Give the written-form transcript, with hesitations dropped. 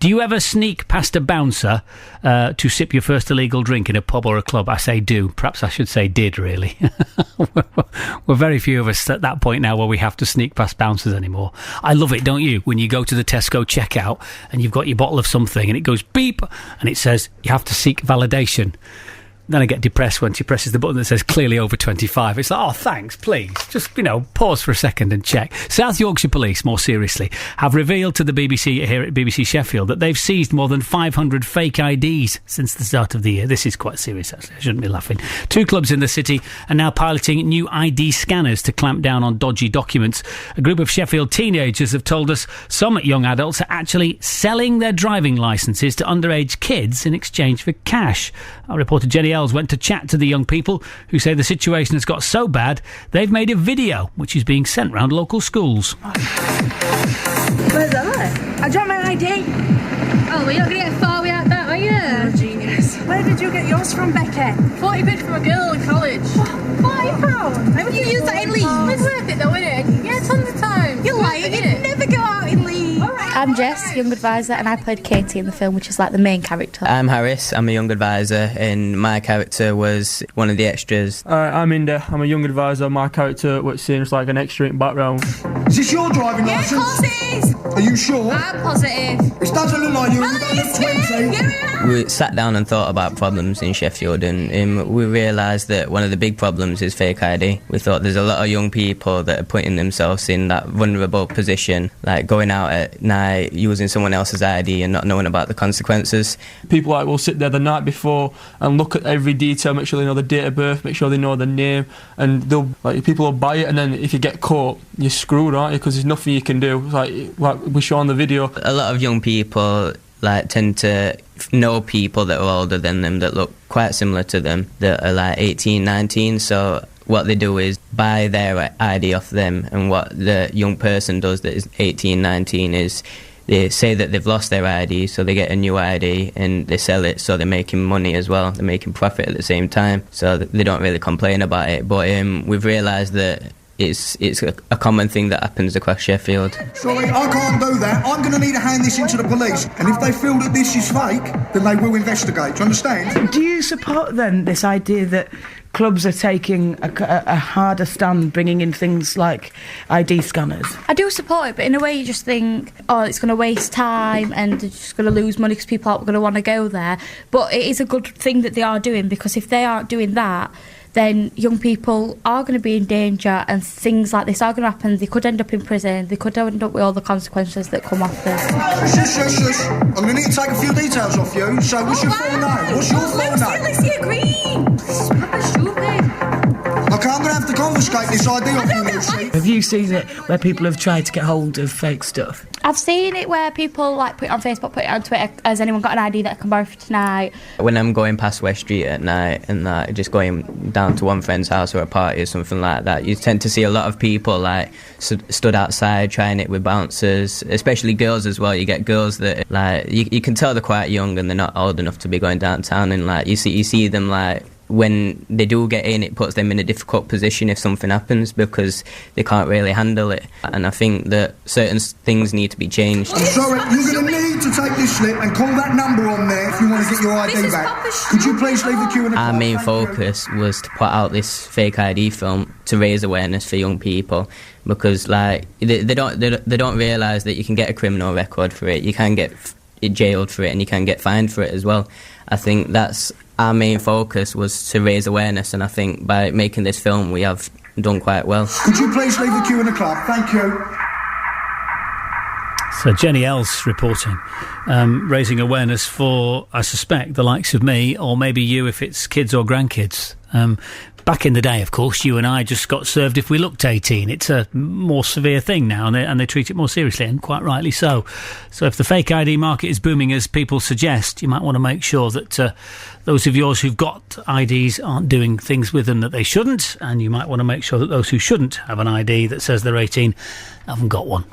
Do you ever sneak past a bouncer to sip your first illegal drink in a pub or a club? I say do. Perhaps I should say did, really. We're very few of us at that point now where we have to sneak past bouncers anymore. I love it, don't you? When you go to the Tesco checkout and you've got your bottle of something and it goes beep and it says you have to seek validation. Then I get depressed when she presses the button that says clearly over 25. It's like, oh, thanks, please. Just, pause for a second and check. South Yorkshire Police, more seriously, have revealed to the BBC here at BBC Sheffield that they've seized more than 500 fake IDs since the start of the year. This is quite serious, actually. I shouldn't be laughing. 2 clubs in the city are now piloting new ID scanners to clamp down on dodgy documents. A group of Sheffield teenagers have told us some young adults are actually selling their driving licences to underage kids in exchange for cash. Our reporter Jenny went to chat to the young people who say the situation has got so bad they've made a video which is being sent round local schools. Where's that? I dropped my ID. Oh, well, you're not going to get far without that, are you? Oh, genius. Where did you get yours from, Becky? 40 quid from a girl in college. £40? How would you use that in Leeds? It's worth it though, isn't it? Yeah, tons of time. You're lying. You never go out in Leeds. I'm Jess, young advisor, and I played Katie in the film, which is like the main character. I'm Harris, I'm a young advisor, and my character was one of the extras. I'm Inda, I'm a young advisor. My character, which seems like an extra in background. Is this your driving licence? Yeah, of course it is. Are you sure? I'm positive. It doesn't look like you. You don't look 20. We sat down and thought about problems in Sheffield, and we realised that one of the big problems is fake ID. We thought there's a lot of young people that are putting themselves in that vulnerable position, like going out at night, using someone else's ID and not knowing about the consequences. People will sit there the night before and look at every detail, make sure they know the date of birth, make sure they know the name, and people will buy it, and then if you get caught, you're screwed, aren't you? Because there's nothing you can do. Like we show on the video. A lot of young people tend to know people that are older than them that look quite similar to them, that are 18, 19, so what they do is buy their ID off them, and what the young person does that is 18, 19 is they say that they've lost their ID, so they get a new ID and they sell it, so they're making money as well. They're making profit at the same time, so they don't really complain about it. But we've realised that it's a common thing that happens across Sheffield. Sorry, I can't do that. I'm going to need to hand this into the police, and if they feel that this is fake, then they will investigate. Do you understand? Do you support, then, this idea that clubs are taking a harder stand, bringing in things like ID scanners? I do support it, but in a way you just think, oh, it's going to waste time and they're just going to lose money because people aren't going to want to go there. But it is a good thing that they are doing, because if they aren't doing that, then young people are going to be in danger and things like this are going to happen. They could end up in prison, they could end up with all the consequences that come off this. Shush. I'm going to need to take a few details off you. So what's your full name? What's your full name? Lucy Green. This is proper stupid. Okay, I'm going to have to confiscate this ID off you, Lucy. Have you seen it where people have tried to get hold of fake stuff? I've seen it where people put it on Facebook, put it on Twitter. Has anyone got an ID that I can borrow for tonight? When I'm going past West Street at night and just going down to one friend's house or a party or something like that, you tend to see a lot of people stood outside trying it with bouncers, especially girls as well. You get girls that you can tell they're quite young and they're not old enough to be going downtown, and you see them when they do get in, it puts them in a difficult position if something happens, because they can't really handle it. And I think that certain things need to be changed. Sorry, you're going to need to take this slip and call that number on there if you want to get your ID back. Could you please leave the queue in the Our main focus was to put out this fake ID film to raise awareness for young people, because they don't realise that you can get a criminal record for it, you can get jailed for it, and you can get fined for it as well. I think that's our main focus, was to raise awareness, and I think by making this film we have done quite well. Could you please leave the queue in the club? Thank you. So Jenny Ells reporting, raising awareness for, I suspect, the likes of me, or maybe you if it's kids or grandkids. Back in the day, of course, you and I just got served if we looked 18. It's a more severe thing now, and they treat it more seriously, and quite rightly so. So if the fake ID market is booming as people suggest, you might want to make sure that those of yours who've got IDs aren't doing things with them that they shouldn't, and you might want to make sure that those who shouldn't have an ID that says they're 18 haven't got one.